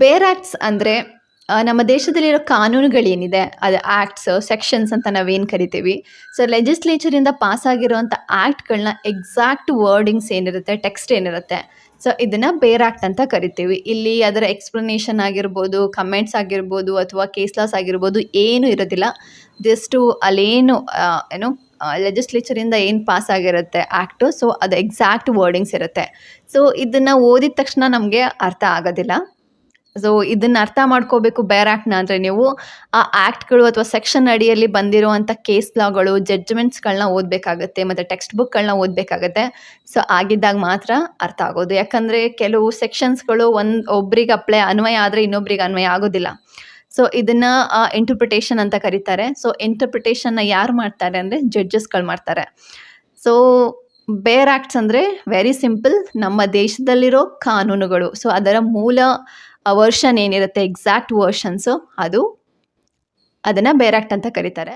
ಬೇರ್ ಆಕ್ಟ್ಸ್ ಅಂದರೆ ನಮ್ಮ ದೇಶದಲ್ಲಿರೋ ಕಾನೂನುಗಳೇನಿದೆ ಅದು ಆ್ಯಕ್ಟ್ಸ್ ಸೆಕ್ಷನ್ಸ್ ಅಂತ ನಾವೇನು ಕರಿತೀವಿ. ಸೊ ಲೆಜಿಸ್ಲೇಚರಿಂದ ಪಾಸ್ ಆಗಿರುವಂಥ ಆ್ಯಕ್ಟ್ಗಳನ್ನ ಎಕ್ಸಾಕ್ಟ್ ವರ್ಡಿಂಗ್ಸ್ ಏನಿರುತ್ತೆ ಟೆಕ್ಸ್ಟ್ ಏನಿರುತ್ತೆ ಸೊ ಇದನ್ನು ಬೇರ್ ಆ್ಯಕ್ಟ್ ಅಂತ ಕರಿತೀವಿ. ಇಲ್ಲಿ ಅದರ ಎಕ್ಸ್ಪ್ಲನೇಷನ್ ಆಗಿರ್ಬೋದು, ಕಮೆಂಟ್ಸ್ ಆಗಿರ್ಬೋದು ಅಥವಾ ಕೇಸ್ ಲಾಸ್ ಆಗಿರ್ಬೋದು ಏನೂ ಇರೋದಿಲ್ಲ. ಜಸ್ಟು ಅಲ್ಲೇನು ಏನು ಲೆಜಿಸ್ಲೇಚರಿಂದ ಏನು ಪಾಸ್ ಆಗಿರುತ್ತೆ ಆ್ಯಕ್ಟು ಸೊ ಅದು ಎಕ್ಸಾಕ್ಟ್ ವರ್ಡಿಂಗ್ಸ್ ಇರುತ್ತೆ. ಸೊ ಇದನ್ನು ಓದಿದ ತಕ್ಷಣ ನಮಗೆ ಅರ್ಥ ಆಗೋದಿಲ್ಲ. ಸೊ ಇದನ್ನು ಅರ್ಥ ಮಾಡ್ಕೋಬೇಕು ಬೇರ್ ಆ್ಯಕ್ಟ್ನ ಅಂದರೆ ನೀವು ಆ ಆ್ಯಕ್ಟ್ಗಳು ಅಥವಾ ಸೆಕ್ಷನ್ ಅಡಿಯಲ್ಲಿ ಬಂದಿರುವಂಥ ಕೇಸ್ ಲಾಗಳು, ಜಡ್ಜ್ಮೆಂಟ್ಸ್ಗಳನ್ನ ಓದಬೇಕಾಗತ್ತೆ ಮತ್ತು ಟೆಕ್ಸ್ಟ್ ಬುಕ್ಗಳನ್ನ ಓದಬೇಕಾಗತ್ತೆ. ಸೊ ಆಗಿದ್ದಾಗ ಮಾತ್ರ ಅರ್ಥ ಆಗೋದು. ಯಾಕಂದರೆ ಕೆಲವು ಸೆಕ್ಷನ್ಸ್ಗಳು ಒಬ್ರಿಗೆ ಅನ್ವಯ ಆದರೆ ಇನ್ನೊಬ್ರಿಗೆ ಅನ್ವಯ ಆಗೋದಿಲ್ಲ. ಸೊ ಇದನ್ನು ಇಂಟರ್ಪ್ರಿಟೇಷನ್ ಅಂತ ಕರೀತಾರೆ. ಸೊ ಇಂಟರ್ಪ್ರಿಟೇಷನ್ನ ಯಾರು ಮಾಡ್ತಾರೆ ಅಂದರೆ ಜಡ್ಜಸ್ಗಳು ಮಾಡ್ತಾರೆ. ಸೊ ಬೇರ್ ಆ್ಯಕ್ಟ್ಸ್ ಅಂದರೆ ವೆರಿ ಸಿಂಪಲ್, ನಮ್ಮ ದೇಶದಲ್ಲಿರೋ ಕಾನೂನುಗಳು. ಸೊ ಅದರ ಮೂಲ ವರ್ಷನ್ ಏನಿರುತ್ತೆ ಎಕ್ಸಾಕ್ಟ್ ವರ್ಷನ್ಸು ಅದನ್ನು ಬೇರ್ ಆ್ಯಕ್ಟ್ ಅಂತ ಕರೀತಾರೆ.